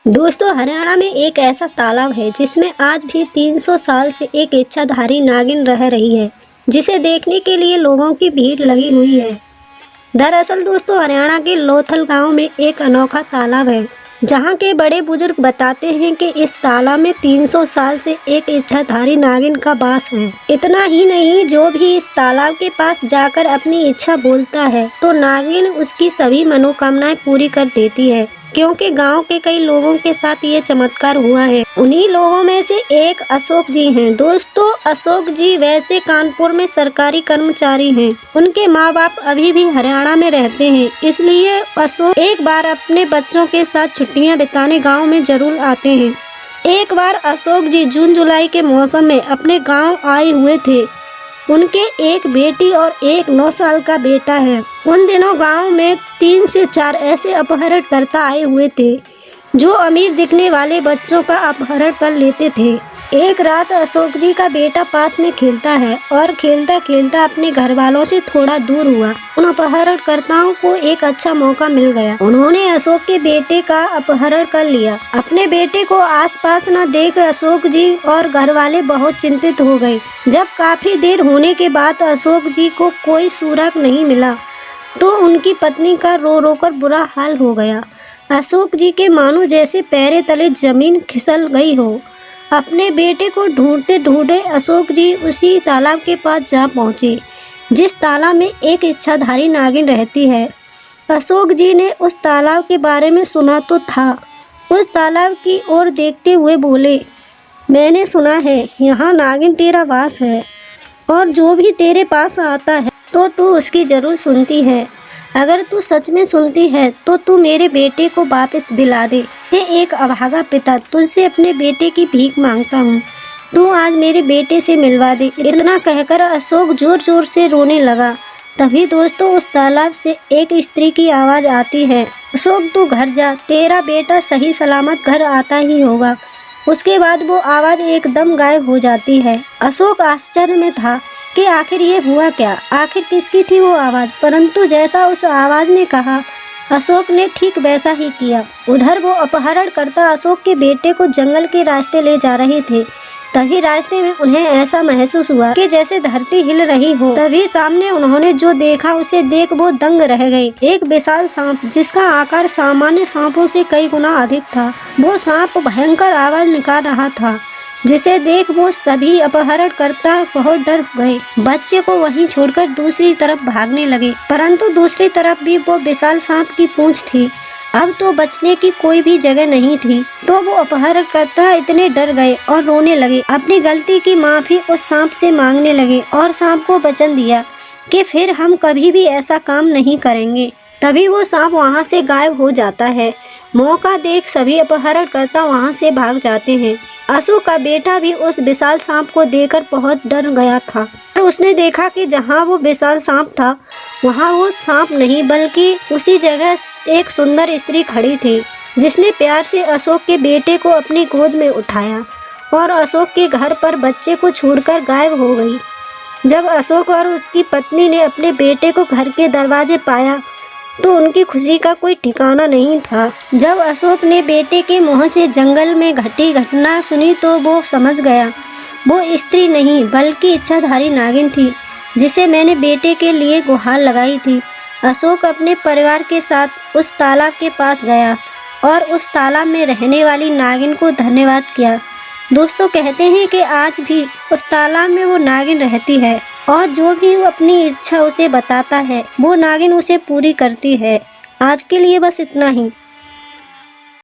दोस्तों, हरियाणा में एक ऐसा तालाब है जिसमें आज भी 300 साल से एक इच्छाधारी नागिन रह रही है, जिसे देखने के लिए लोगों की भीड़ लगी हुई है। दरअसल दोस्तों, हरियाणा के लोथल गांव में एक अनोखा तालाब है, जहां के बड़े बुजुर्ग बताते हैं कि इस तालाब में 300 साल से एक इच्छाधारी नागिन का वास है। इतना ही नहीं, जो भी इस तालाब के पास जाकर अपनी इच्छा बोलता है तो नागिन उसकी सभी मनोकामनाएं पूरी कर देती है, क्योंकि गांव के कई लोगों के साथ ये चमत्कार हुआ है। उन्हीं लोगों में से एक अशोक जी हैं। दोस्तों, अशोक जी वैसे कानपुर में सरकारी कर्मचारी हैं। उनके माँ बाप अभी भी हरियाणा में रहते हैं, इसलिए अशोक एक बार अपने बच्चों के साथ छुट्टियां बिताने गांव में जरूर आते हैं। एक बार अशोक जी जून जुलाई के मौसम में अपने गाँव आए हुए थे। उनके एक बेटी और एक 9 साल का बेटा है। उन दिनों गांव में 3 से 4 ऐसे अपहरणकर्ता आए हुए थे, जो अमीर दिखने वाले बच्चों का अपहरण कर लेते थे। एक रात अशोक जी का बेटा पास में खेलता है और खेलता खेलता अपने घर वालों से थोड़ा दूर हुआ। उन अपहरणकर्ताओं को एक अच्छा मौका मिल गया। उन्होंने अशोक के बेटे का अपहरण कर लिया। अपने बेटे को आसपास न देख अशोक जी और घर वाले बहुत चिंतित हो गए। जब काफी देर होने के बाद अशोक जी को कोई सुराग नहीं मिला तो उनकी पत्नी का रो रो कर बुरा हाल हो गया। अशोक जी के मानो जैसे पैरों तले जमीन खिसक गई हो। अपने बेटे को ढूंढते ढूंढते अशोक जी उसी तालाब के पास जा पहुंचे, जिस तालाब में एक इच्छाधारी नागिन रहती है। अशोक जी ने उस तालाब के बारे में सुना तो था। उस तालाब की ओर देखते हुए बोले, मैंने सुना है यहाँ नागिन तेरा वास है, और जो भी तेरे पास आता है तो तू उसकी जरूर सुनती है। अगर तू सच में सुनती है तो तू मेरे बेटे को वापस दिला दे। मैं एक अभागा पिता तुझसे अपने बेटे की भीख मांगता हूँ। तू आज मेरे बेटे से मिलवा दे। इतना कहकर अशोक जोर जोर से रोने लगा। तभी दोस्तों, उस तालाब से एक स्त्री की आवाज़ आती है, अशोक तू घर जा, तेरा बेटा सही सलामत घर आता ही होगा। उसके बाद वो आवाज़ एकदम गायब हो जाती है। अशोक आश्चर्य में था कि आखिर ये हुआ क्या, आखिर किसकी थी वो आवाज़। परंतु जैसा उस आवाज़ ने कहा, अशोक ने ठीक वैसा ही किया। उधर वो अपहरणकर्ता अशोक के बेटे को जंगल के रास्ते ले जा रहे थे। तभी रास्ते में उन्हें ऐसा महसूस हुआ कि जैसे धरती हिल रही हो। तभी सामने उन्होंने जो देखा उसे देख वो दंग रह गए। एक विशाल सांप, जिसका आकार सामान्य सांपों से कई गुना अधिक था। वो सांप भयंकर आवाज निकाल रहा था, जिसे देख वो सभी अपहरणकर्ता बहुत डर गए। बच्चे को वहीं छोड़कर दूसरी तरफ भागने लगे, परंतु दूसरी तरफ भी वो विशाल सांप की पूंछ थी। अब तो बचने की कोई भी जगह नहीं थी। तो वो अपहरणकर्ता इतने डर गए और रोने लगे। अपनी गलती की माफी उस सांप से मांगने लगे और सांप को वचन दिया कि फिर हम कभी भी ऐसा काम नहीं करेंगे। तभी वो सांप वहाँ से गायब हो जाता है। मौका देख सभी अपहरणकर्ता वहाँ से भाग जाते हैं। अशोक का बेटा भी उस विशाल सांप को देखकर बहुत डर गया था। और उसने देखा कि जहाँ वो विशाल सांप था वहाँ वो सांप नहीं, बल्कि उसी जगह एक सुंदर स्त्री खड़ी थी, जिसने प्यार से अशोक के बेटे को अपनी गोद में उठाया और अशोक के घर पर बच्चे को छोड़कर गायब हो गई। जब अशोक और उसकी पत्नी ने अपने बेटे को घर के दरवाजे पाया तो उनकी खुशी का कोई ठिकाना नहीं था। जब अशोक ने बेटे के मुंह से जंगल में घटी घटना सुनी तो वो समझ गया वो स्त्री नहीं बल्कि इच्छाधारी नागिन थी, जिसे मैंने बेटे के लिए गुहार लगाई थी। अशोक अपने परिवार के साथ उस तालाब के पास गया और उस तालाब में रहने वाली नागिन को धन्यवाद किया। दोस्तों, कहते हैं कि आज भी उस तालाब में वो नागिन रहती है और जो भी वो अपनी इच्छा उसे बताता है वो नागिन उसे पूरी करती है। आज के लिए बस इतना ही।